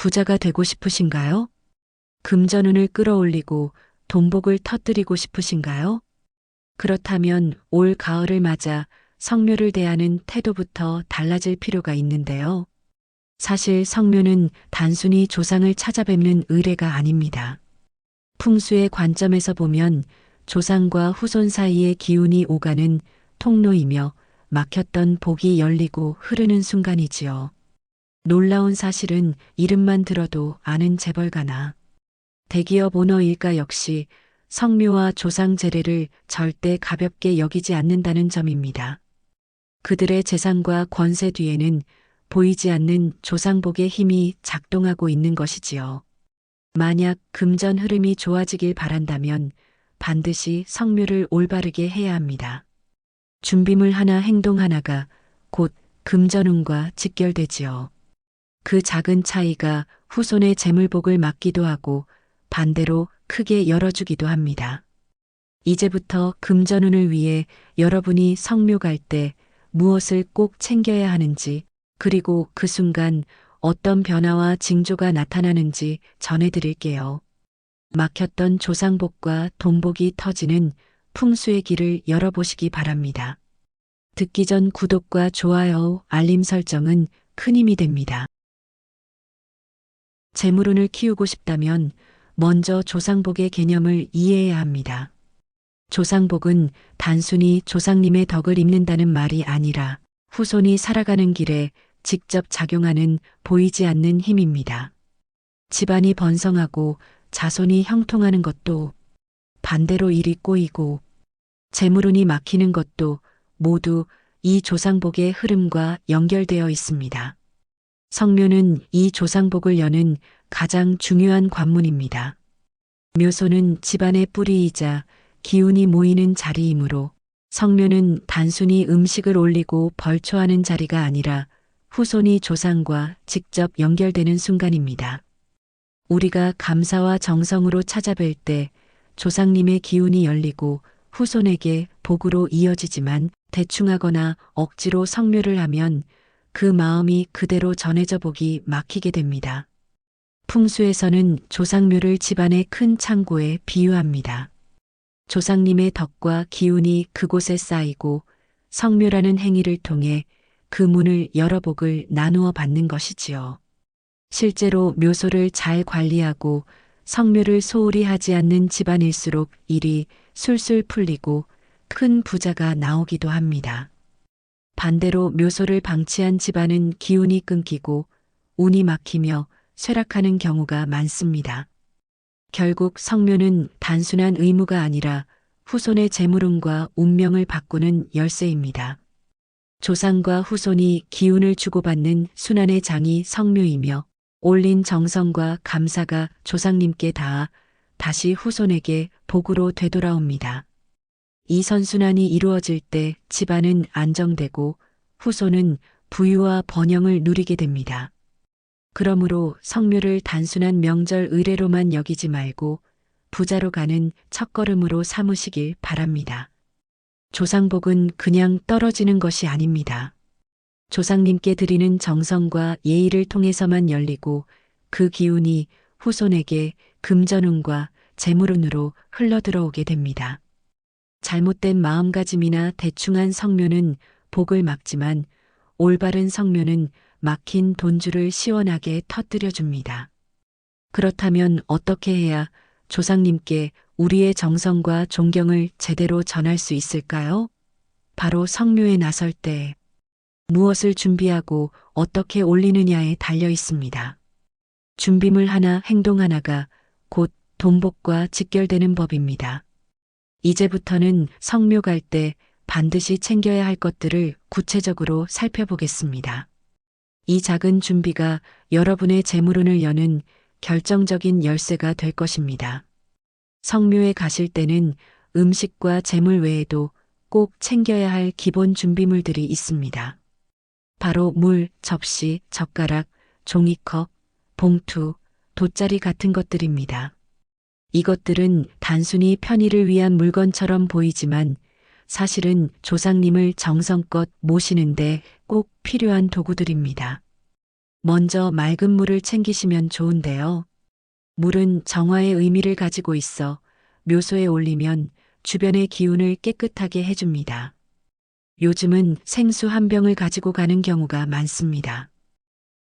부자가 되고 싶으신가요? 금전운을 끌어올리고 돈복을 터뜨리고 싶으신가요? 그렇다면 올 가을을 맞아 성묘를 대하는 태도부터 달라질 필요가 있는데요. 사실 성묘는 단순히 조상을 찾아뵙는 의례가 아닙니다. 풍수의 관점에서 보면 조상과 후손 사이의 기운이 오가는 통로이며 막혔던 복이 열리고 흐르는 순간이지요. 놀라운 사실은 이름만 들어도 아는 재벌가나 대기업 오너 일가 역시 성묘와 조상 제례를 절대 가볍게 여기지 않는다는 점입니다. 그들의 재산과 권세 뒤에는 보이지 않는 조상복의 힘이 작동하고 있는 것이지요. 만약 금전 흐름이 좋아지길 바란다면 반드시 성묘를 올바르게 해야 합니다. 준비물 하나 행동 하나가 곧 금전운과 직결되지요. 그 작은 차이가 후손의 재물복을 막기도 하고 반대로 크게 열어주기도 합니다. 이제부터 금전운을 위해 여러분이 성묘 갈 때 무엇을 꼭 챙겨야 하는지, 그리고 그 순간 어떤 변화와 징조가 나타나는지 전해드릴게요. 막혔던 조상복과 돈복이 터지는 풍수의 길을 열어보시기 바랍니다. 듣기 전 구독과 좋아요, 알림 설정은 큰 힘이 됩니다. 재물운을 키우고 싶다면 먼저 조상복의 개념을 이해해야 합니다. 조상복은 단순히 조상님의 덕을 입는다는 말이 아니라 후손이 살아가는 길에 직접 작용하는 보이지 않는 힘입니다. 집안이 번성하고 자손이 형통하는 것도, 반대로 일이 꼬이고 재물운이 막히는 것도 모두 이 조상복의 흐름과 연결되어 있습니다. 성묘는 이 조상복을 여는 가장 중요한 관문입니다. 묘소는 집안의 뿌리이자 기운이 모이는 자리이므로 성묘는 단순히 음식을 올리고 벌초하는 자리가 아니라 후손이 조상과 직접 연결되는 순간입니다. 우리가 감사와 정성으로 찾아뵐 때 조상님의 기운이 열리고 후손에게 복으로 이어지지만 대충하거나 억지로 성묘를 하면 그 마음이 그대로 전해져 복이 막히게 됩니다. 풍수에서는 조상묘를 집안의 큰 창고에 비유합니다. 조상님의 덕과 기운이 그곳에 쌓이고 성묘라는 행위를 통해 그 문을 열어 복을 나누어 받는 것이지요. 실제로 묘소를 잘 관리하고 성묘를 소홀히 하지 않는 집안일수록 일이 술술 풀리고 큰 부자가 나오기도 합니다. 반대로 묘소를 방치한 집안은 기운이 끊기고 운이 막히며 쇠락하는 경우가 많습니다. 결국 성묘는 단순한 의무가 아니라 후손의 재물운과 운명을 바꾸는 열쇠입니다. 조상과 후손이 기운을 주고받는 순환의 장이 성묘이며 올린 정성과 감사가 조상님께 닿아 다시 후손에게 복으로 되돌아옵니다. 이 선순환이 이루어질 때 집안은 안정되고 후손은 부유와 번영을 누리게 됩니다. 그러므로 성묘를 단순한 명절 의례로만 여기지 말고 부자로 가는 첫걸음으로 삼으시길 바랍니다. 조상복은 그냥 떨어지는 것이 아닙니다. 조상님께 드리는 정성과 예의를 통해서만 열리고 그 기운이 후손에게 금전운과 재물운으로 흘러들어오게 됩니다. 잘못된 마음가짐이나 대충한 성묘는 복을 막지만 올바른 성묘는 막힌 돈줄을 시원하게 터뜨려 줍니다. 그렇다면 어떻게 해야 조상님께 우리의 정성과 존경을 제대로 전할 수 있을까요? 바로 성묘에 나설 때 무엇을 준비하고 어떻게 올리느냐에 달려 있습니다. 준비물 하나, 행동 하나가 곧 돈복과 직결되는 법입니다. 이제부터는 성묘 갈 때 반드시 챙겨야 할 것들을 구체적으로 살펴보겠습니다. 이 작은 준비가 여러분의 재물운을 여는 결정적인 열쇠가 될 것입니다. 성묘에 가실 때는 음식과 재물 외에도 꼭 챙겨야 할 기본 준비물들이 있습니다. 바로 물, 접시, 젓가락, 종이컵, 봉투, 돗자리 같은 것들입니다. 이것들은 단순히 편의를 위한 물건처럼 보이지만 사실은 조상님을 정성껏 모시는데 꼭 필요한 도구들입니다. 먼저 맑은 물을 챙기시면 좋은데요. 물은 정화의 의미를 가지고 있어 묘소에 올리면 주변의 기운을 깨끗하게 해줍니다. 요즘은 생수 한 병을 가지고 가는 경우가 많습니다.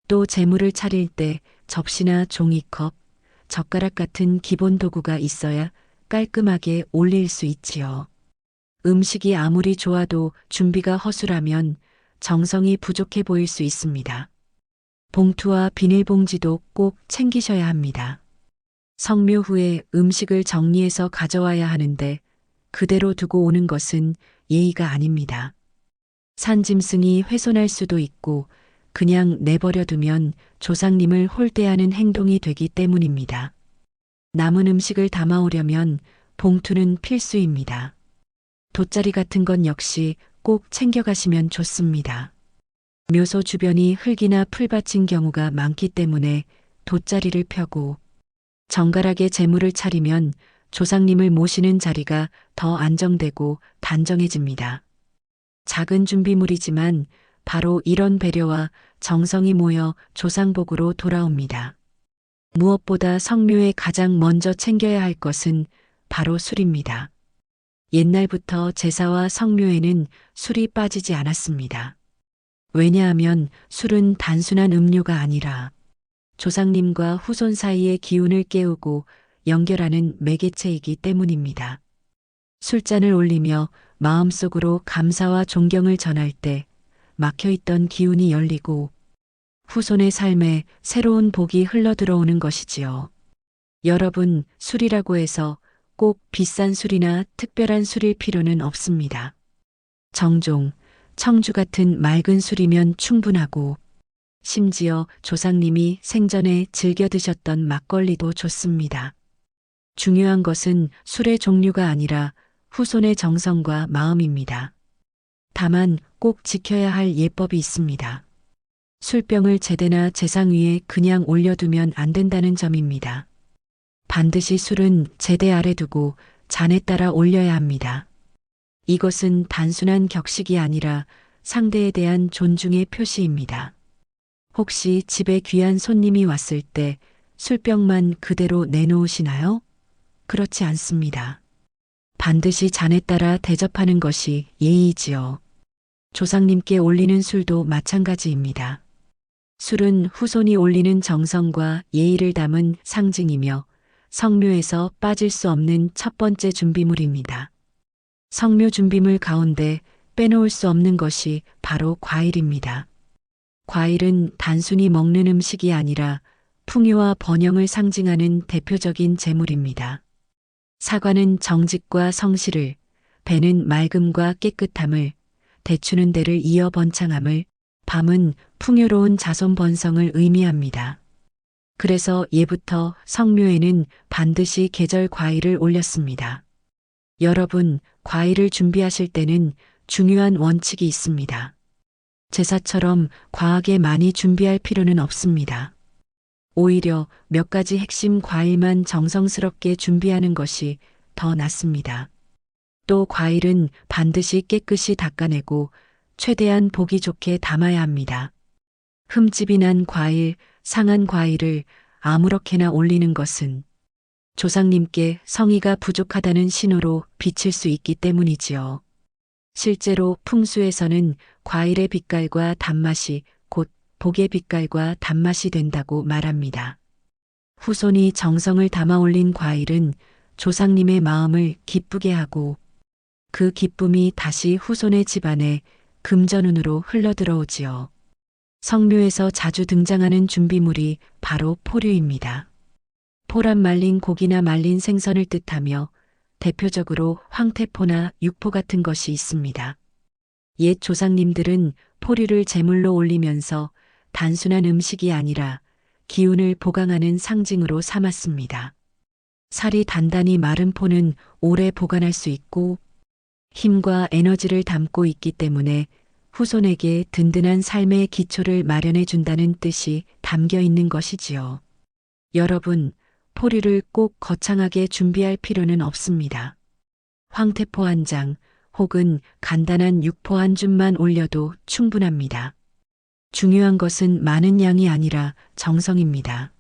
또 재물을 차릴 때 접시나 종이컵, 젓가락 같은 기본 도구가 있어야 깔끔하게 올릴 수 있지요. 음식이 아무리 좋아도 준비가 허술하면 정성이 부족해 보일 수 있습니다. 봉투와 비닐봉지도 꼭 챙기셔야 합니다. 성묘 후에 음식을 정리해서 가져와야 하는데 그대로 두고 오는 것은 예의가 아닙니다. 산짐승이 훼손할 수도 있고 그냥 내버려 두면 조상님을 홀대하는 행동이 되기 때문입니다. 남은 음식을 담아오려면 봉투는 필수입니다. 돗자리 같은 건 역시 꼭 챙겨가시면 좋습니다. 묘소 주변이 흙이나 풀밭인 경우가 많기 때문에 돗자리를 펴고 정갈하게 재물을 차리면 조상님을 모시는 자리가 더 안정되고 단정해집니다. 작은 준비물이지만 바로 이런 배려와 정성이 모여 조상복으로 돌아옵니다. 무엇보다 성묘에 가장 먼저 챙겨야 할 것은 바로 술입니다. 옛날부터 제사와 성묘에는 술이 빠지지 않았습니다. 왜냐하면 술은 단순한 음료가 아니라 조상님과 후손 사이의 기운을 깨우고 연결하는 매개체이기 때문입니다. 술잔을 올리며 마음속으로 감사와 존경을 전할 때 막혀있던 기운이 열리고 후손의 삶에 새로운 복이 흘러들어오는 것이지요. 여러분, 술이라고 해서 꼭 비싼 술이나 특별한 술일 필요는 없습니다. 정종, 청주 같은 맑은 술이면 충분하고 심지어 조상님이 생전에 즐겨 드셨던 막걸리도 좋습니다. 중요한 것은 술의 종류가 아니라 후손의 정성과 마음입니다. 다만 꼭 지켜야 할 예법이 있습니다. 술병을 제대나 제상 위에 그냥 올려두면 안 된다는 점입니다. 반드시 술은 제대 아래 두고 잔에 따라 올려야 합니다. 이것은 단순한 격식이 아니라 상대에 대한 존중의 표시입니다. 혹시 집에 귀한 손님이 왔을 때 술병만 그대로 내놓으시나요? 그렇지 않습니다. 반드시 잔에 따라 대접하는 것이 예의지요. 조상님께 올리는 술도 마찬가지입니다. 술은 후손이 올리는 정성과 예의를 담은 상징이며 성묘에서 빠질 수 없는 첫 번째 준비물입니다. 성묘 준비물 가운데 빼놓을 수 없는 것이 바로 과일입니다. 과일은 단순히 먹는 음식이 아니라 풍요와 번영을 상징하는 대표적인 제물입니다. 사과는 정직과 성실을, 배는 맑음과 깨끗함을, 대추는 대를 이어 번창함을, 밤은 풍요로운 자손 번성을 의미합니다. 그래서 예부터 성묘에는 반드시 계절 과일을 올렸습니다. 여러분, 과일을 준비하실 때는 중요한 원칙이 있습니다. 제사처럼 과하게 많이 준비할 필요는 없습니다. 오히려 몇 가지 핵심 과일만 정성스럽게 준비하는 것이 더 낫습니다. 또 과일은 반드시 깨끗이 닦아내고 최대한 보기 좋게 담아야 합니다. 흠집이 난 과일, 상한 과일을 아무렇게나 올리는 것은 조상님께 성의가 부족하다는 신호로 비칠 수 있기 때문이지요. 실제로 풍수에서는 과일의 빛깔과 단맛이 곧 복의 빛깔과 단맛이 된다고 말합니다. 후손이 정성을 담아 올린 과일은 조상님의 마음을 기쁘게 하고 그 기쁨이 다시 후손의 집안에 금전운으로 흘러들어오지요. 성묘에서 자주 등장하는 준비물이 바로 포류입니다. 포란 말린 고기나 말린 생선을 뜻하며 대표적으로 황태포나 육포 같은 것이 있습니다. 옛 조상님들은 포류를 제물로 올리면서 단순한 음식이 아니라 기운을 보강하는 상징으로 삼았습니다. 살이 단단히 마른 포는 오래 보관할 수 있고 힘과 에너지를 담고 있기 때문에 후손에게 든든한 삶의 기초를 마련해 준다는 뜻이 담겨 있는 것이지요. 여러분, 포류를 꼭 거창하게 준비할 필요는 없습니다. 황태포 한 장 혹은 간단한 육포 한 줌만 올려도 충분합니다. 중요한 것은 많은 양이 아니라 정성입니다.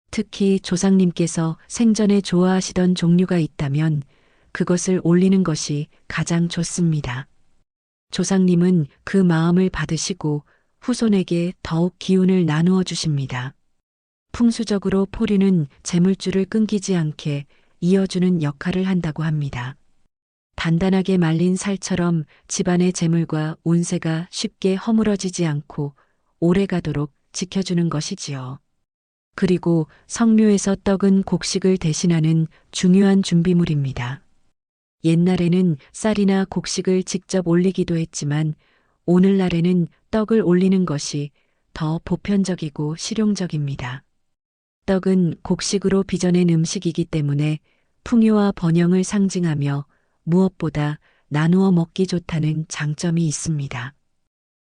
특히 조상님께서 생전에 좋아하시던 종류가 있다면 그것을 올리는 것이 가장 좋습니다. 조상님은 그 마음을 받으시고 후손에게 더욱 기운을 나누어 주십니다. 풍수적으로 포류는 재물줄을 끊기지 않게 이어주는 역할을 한다고 합니다. 단단하게 말린 살처럼 집안의 재물과 운세가 쉽게 허물어지지 않고 오래가도록 지켜주는 것이지요. 그리고 성묘에서 떡은 곡식을 대신하는 중요한 준비물입니다. 옛날에는 쌀이나 곡식을 직접 올리기도 했지만 오늘날에는 떡을 올리는 것이 더 보편적이고 실용적입니다. 떡은 곡식으로 빚어낸 음식이기 때문에 풍요와 번영을 상징하며 무엇보다 나누어 먹기 좋다는 장점이 있습니다.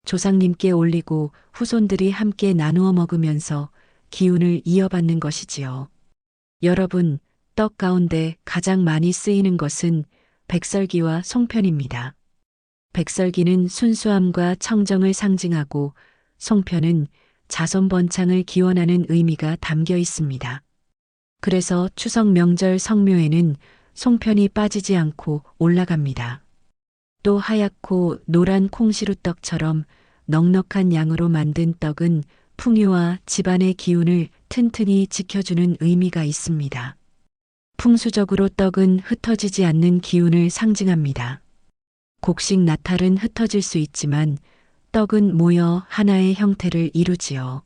조상님께 올리고 후손들이 함께 나누어 먹으면서 기운을 이어받는 것이지요. 여러분, 떡 가운데 가장 많이 쓰이는 것은 백설기와 송편입니다. 백설기는 순수함과 청정을 상징하고 송편은 자손번창을 기원하는 의미가 담겨 있습니다. 그래서 추석 명절 성묘에는 송편이 빠지지 않고 올라갑니다. 또 하얗고 노란 콩시루떡처럼 넉넉한 양으로 만든 떡은 풍요와 집안의 기운을 튼튼히 지켜주는 의미가 있습니다. 풍수적으로 떡은 흩어지지 않는 기운을 상징합니다. 곡식 나탈은 흩어질 수 있지만 떡은 모여 하나의 형태를 이루지요.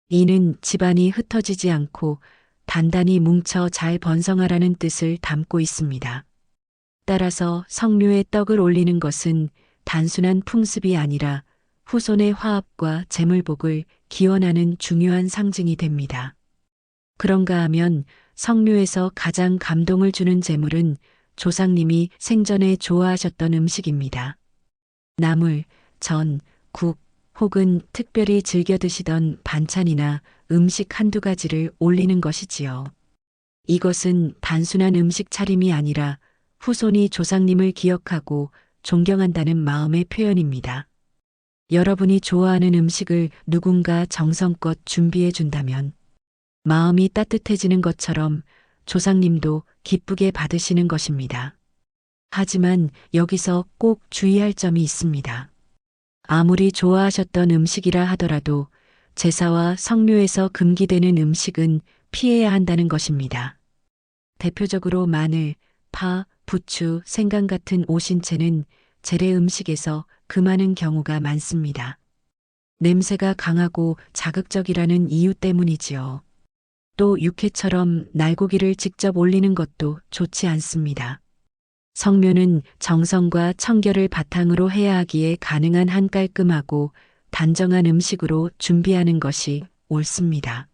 이는 집안이 흩어지지 않고 단단히 뭉쳐 잘 번성하라는 뜻을 담고 있습니다. 따라서 성묘에 떡을 올리는 것은 단순한 풍습이 아니라 후손의 화합과 재물복을 기원하는 중요한 상징이 됩니다. 그런가 하면 성묘에서 가장 감동을 주는 재물은 조상님이 생전에 좋아하셨던 음식입니다. 나물, 전, 국, 혹은 특별히 즐겨 드시던 반찬이나 음식 한두 가지를 올리는 것이지요. 이것은 단순한 음식 차림이 아니라 후손이 조상님을 기억하고 존경한다는 마음의 표현입니다. 여러분이 좋아하는 음식을 누군가 정성껏 준비해 준다면 마음이 따뜻해지는 것처럼 조상님도 기쁘게 받으시는 것입니다. 하지만 여기서 꼭 주의할 점이 있습니다. 아무리 좋아하셨던 음식이라 하더라도 제사와 성묘에서 금기되는 음식은 피해야 한다는 것입니다. 대표적으로 마늘, 파, 부추, 생강 같은 오신채는 재래 음식에서 금하는 경우가 많습니다. 냄새가 강하고 자극적이라는 이유 때문이지요. 또 육회처럼 날고기를 직접 올리는 것도 좋지 않습니다. 성묘는 정성과 청결을 바탕으로 해야 하기에 가능한 한 깔끔하고 단정한 음식으로 준비하는 것이 옳습니다.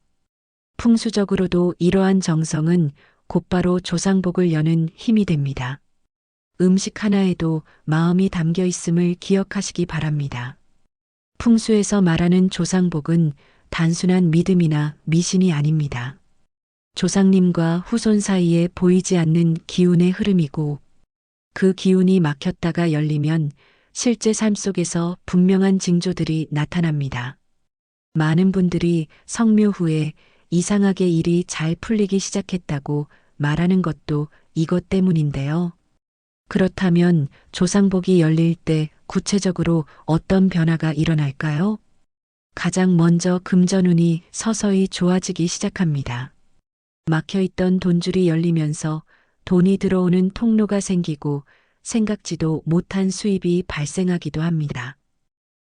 풍수적으로도 이러한 정성은 곧바로 조상복을 여는 힘이 됩니다. 음식 하나에도 마음이 담겨 있음을 기억하시기 바랍니다. 풍수에서 말하는 조상복은 단순한 믿음이나 미신이 아닙니다. 조상님과 후손 사이에 보이지 않는 기운의 흐름이고 그 기운이 막혔다가 열리면 실제 삶 속에서 분명한 징조들이 나타납니다. 많은 분들이 성묘 후에 이상하게 일이 잘 풀리기 시작했다고 말하는 것도 이것 때문인데요. 그렇다면 조상복이 열릴 때 구체적으로 어떤 변화가 일어날까요? 가장 먼저 금전운이 서서히 좋아지기 시작합니다. 막혀있던 돈줄이 열리면서 돈이 들어오는 통로가 생기고 생각지도 못한 수입이 발생하기도 합니다.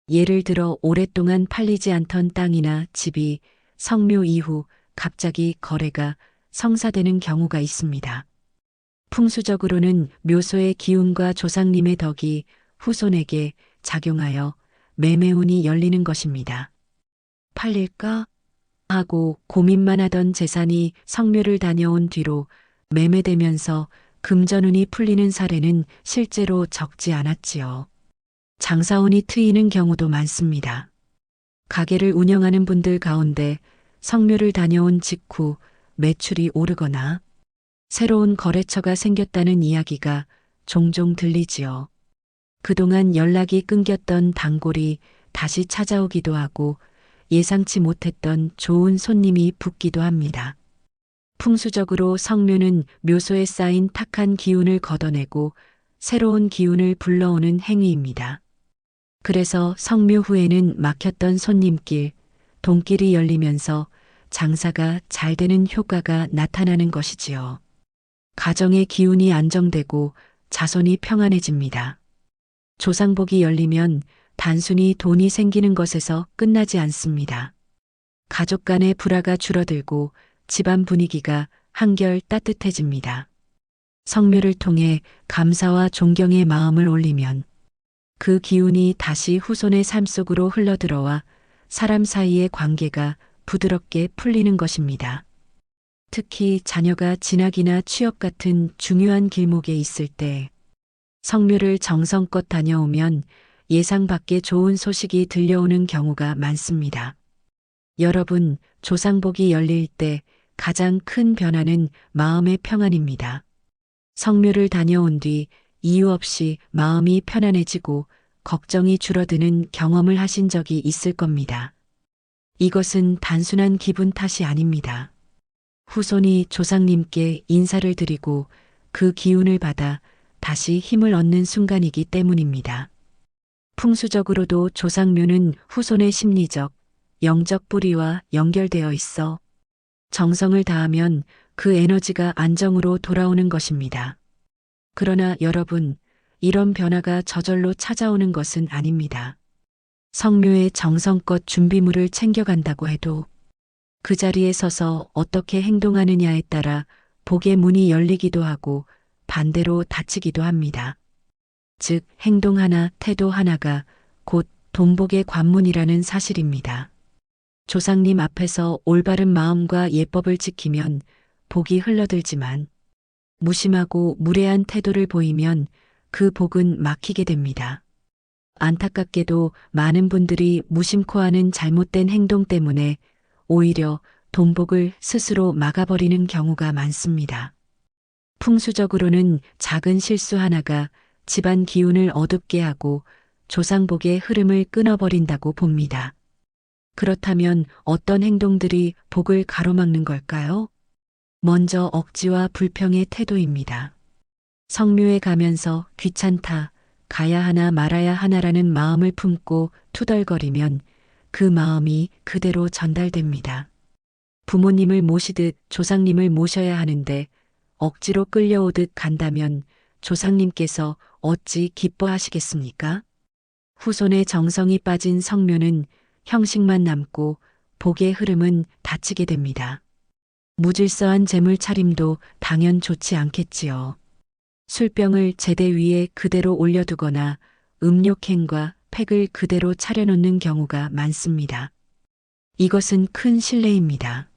예를 들어 오랫동안 팔리지 않던 땅이나 집이 성묘 이후 갑자기 거래가 성사되는 경우가 있습니다. 풍수적으로는 묘소의 기운과 조상님의 덕이 후손에게 작용하여 매매운이 열리는 것입니다. 팔릴까? 하고 고민만 하던 재산이 성묘를 다녀온 뒤로 매매되면서 금전운이 풀리는 사례는 실제로 적지 않았지요. 장사운이 트이는 경우도 많습니다. 가게를 운영하는 분들 가운데 성묘를 다녀온 직후 매출이 오르거나 새로운 거래처가 생겼다는 이야기가 종종 들리지요. 그동안 연락이 끊겼던 단골이 다시 찾아오기도 하고 예상치 못했던 좋은 손님이 붙기도 합니다. 풍수적으로 성묘는 묘소에 쌓인 탁한 기운을 걷어내고 새로운 기운을 불러오는 행위입니다. 그래서 성묘 후에는 막혔던 손님길, 돈길이 열리면서 장사가 잘 되는 효과가 나타나는 것이지요. 가정의 기운이 안정되고 자손이 평안해집니다. 조상복이 열리면 단순히 돈이 생기는 것에서 끝나지 않습니다. 가족 간의 불화가 줄어들고 집안 분위기가 한결 따뜻해집니다. 성묘를 통해 감사와 존경의 마음을 올리면 그 기운이 다시 후손의 삶 속으로 흘러들어와 사람 사이의 관계가 부드럽게 풀리는 것입니다. 특히 자녀가 진학이나 취업 같은 중요한 길목에 있을 때 성묘를 정성껏 다녀오면 예상 밖의 좋은 소식이 들려오는 경우가 많습니다. 여러분, 조상복이 열릴 때 가장 큰 변화는 마음의 평안입니다. 성묘를 다녀온 뒤 이유 없이 마음이 편안해지고 걱정이 줄어드는 경험을 하신 적이 있을 겁니다. 이것은 단순한 기분 탓이 아닙니다. 후손이 조상님께 인사를 드리고 그 기운을 받아 다시 힘을 얻는 순간이기 때문입니다. 풍수적으로도 조상묘는 후손의 심리적, 영적 뿌리와 연결되어 있어 정성을 다하면 그 에너지가 안정으로 돌아오는 것입니다. 그러나 여러분, 이런 변화가 저절로 찾아오는 것은 아닙니다. 성묘에 정성껏 준비물을 챙겨간다고 해도 그 자리에 서서 어떻게 행동하느냐에 따라 복의 문이 열리기도 하고 반대로 닫히기도 합니다. 즉, 행동 하나, 태도 하나가 곧 돈복의 관문이라는 사실입니다. 조상님 앞에서 올바른 마음과 예법을 지키면 복이 흘러들지만 무심하고 무례한 태도를 보이면 그 복은 막히게 됩니다. 안타깝게도 많은 분들이 무심코 하는 잘못된 행동 때문에 오히려 돈복을 스스로 막아버리는 경우가 많습니다. 풍수적으로는 작은 실수 하나가 집안 기운을 어둡게 하고 조상복의 흐름을 끊어버린다고 봅니다. 그렇다면 어떤 행동들이 복을 가로막는 걸까요? 먼저 억지와 불평의 태도입니다. 성묘에 가면서 귀찮다, 가야 하나 말아야 하나라는 마음을 품고 투덜거리면 그 마음이 그대로 전달됩니다. 부모님을 모시듯 조상님을 모셔야 하는데 억지로 끌려오듯 간다면 조상님께서 어찌 기뻐하시겠습니까? 후손의 정성이 빠진 성묘는 형식만 남고 복의 흐름은 닫히게 됩니다. 무질서한 재물 차림도 당연 좋지 않겠지요. 술병을 제대 위에 그대로 올려두거나 음욕행과 팩을 그대로 차려놓는 경우가 많습니다. 이것은 큰 실례입니다.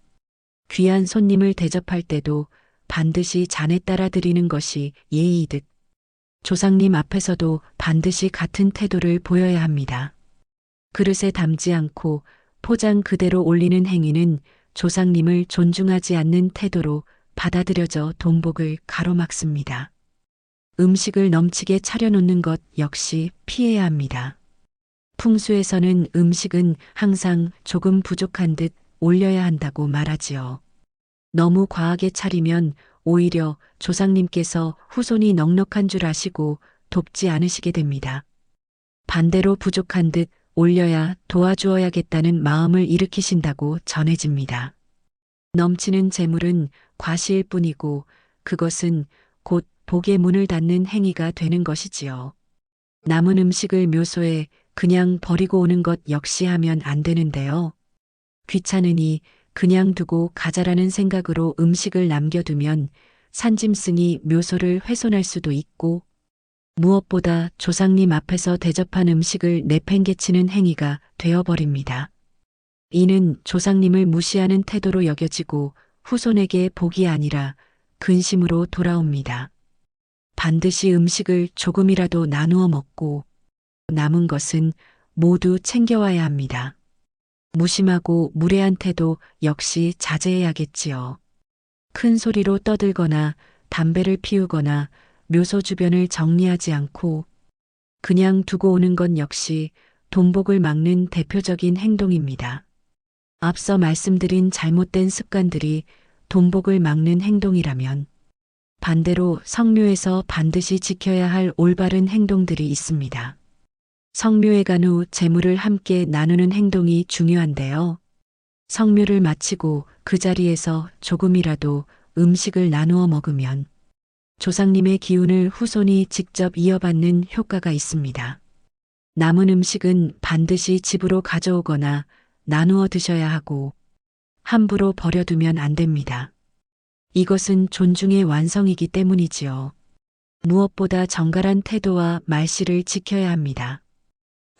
귀한 손님을 대접할 때도 반드시 잔에 따라 드리는 것이 예의이듯 조상님 앞에서도 반드시 같은 태도를 보여야 합니다. 그릇에 담지 않고 포장 그대로 올리는 행위는 조상님을 존중하지 않는 태도로 받아들여져 돈복을 가로막습니다. 음식을 넘치게 차려놓는 것 역시 피해야 합니다. 풍수에서는 음식은 항상 조금 부족한 듯 올려야 한다고 말하지요. 너무 과하게 차리면 오히려 조상님께서 후손이 넉넉한 줄 아시고 돕지 않으시게 됩니다. 반대로 부족한 듯 올려야 도와주어야겠다는 마음을 일으키신다고 전해집니다. 넘치는 재물은 과시일 뿐이고 그것은 곧 복의 문을 닫는 행위가 되는 것이지요. 남은 음식을 묘소에 그냥 버리고 오는 것 역시 하면 안 되는데요. 귀찮으니 그냥 두고 가자라는 생각으로 음식을 남겨두면 산짐승이 묘소를 훼손할 수도 있고 무엇보다 조상님 앞에서 대접한 음식을 내팽개치는 행위가 되어버립니다. 이는 조상님을 무시하는 태도로 여겨지고 후손에게 복이 아니라 근심으로 돌아옵니다. 반드시 음식을 조금이라도 나누어 먹고 남은 것은 모두 챙겨와야 합니다. 무심하고 무례한 태도 역시 자제해야겠지요. 큰 소리로 떠들거나 담배를 피우거나 묘소 주변을 정리하지 않고 그냥 두고 오는 건 역시 돈복을 막는 대표적인 행동입니다. 앞서 말씀드린 잘못된 습관들이 돈복을 막는 행동이라면 반대로 성묘에서 반드시 지켜야 할 올바른 행동들이 있습니다. 성묘에 간 후 재물을 함께 나누는 행동이 중요한데요. 성묘를 마치고 그 자리에서 조금이라도 음식을 나누어 먹으면 조상님의 기운을 후손이 직접 이어받는 효과가 있습니다. 남은 음식은 반드시 집으로 가져오거나 나누어 드셔야 하고 함부로 버려두면 안 됩니다. 이것은 존중의 완성이기 때문이지요. 무엇보다 정갈한 태도와 말씨를 지켜야 합니다.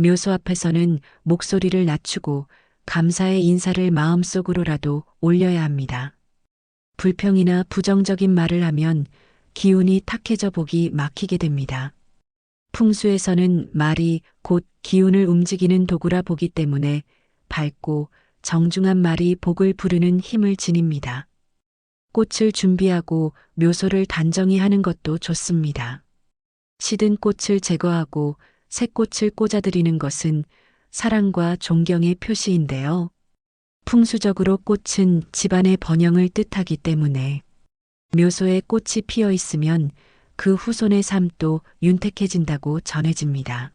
묘소 앞에서는 목소리를 낮추고 감사의 인사를 마음속으로라도 올려야 합니다. 불평이나 부정적인 말을 하면 기운이 탁해져 복이 막히게 됩니다. 풍수에서는 말이 곧 기운을 움직이는 도구라 보기 때문에 밝고 정중한 말이 복을 부르는 힘을 지닙니다. 꽃을 준비하고 묘소를 단정히 하는 것도 좋습니다. 시든 꽃을 제거하고 새 꽃을 꽂아드리는 것은 사랑과 존경의 표시인데요. 풍수적으로 꽃은 집안의 번영을 뜻하기 때문에 묘소에 꽃이 피어 있으면 그 후손의 삶도 윤택해진다고 전해집니다.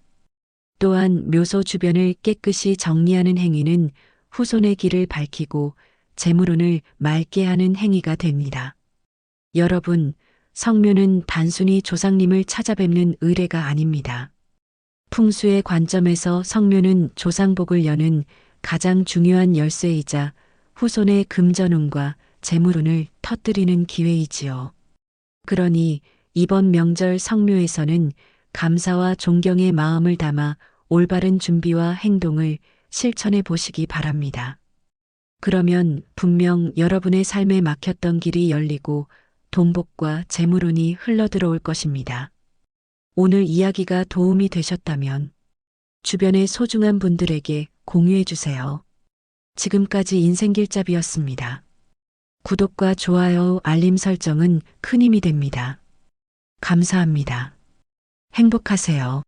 또한 묘소 주변을 깨끗이 정리하는 행위는 후손의 길을 밝히고 재물운을 맑게 하는 행위가 됩니다. 여러분, 성묘는 단순히 조상님을 찾아뵙는 의례가 아닙니다. 풍수의 관점에서 성묘는 조상복을 여는 가장 중요한 열쇠이자 후손의 금전운과 재물운을 터뜨리는 기회이지요. 그러니 이번 명절 성묘에서는 감사와 존경의 마음을 담아 올바른 준비와 행동을 실천해 보시기 바랍니다. 그러면 분명 여러분의 삶에 막혔던 길이 열리고 돈복과 재물운이 흘러들어올 것입니다. 오늘 이야기가 도움이 되셨다면 주변의 소중한 분들에게 공유해 주세요. 지금까지 인생길잡이였습니다. 구독과 좋아요, 알림 설정은 큰 힘이 됩니다. 감사합니다. 행복하세요.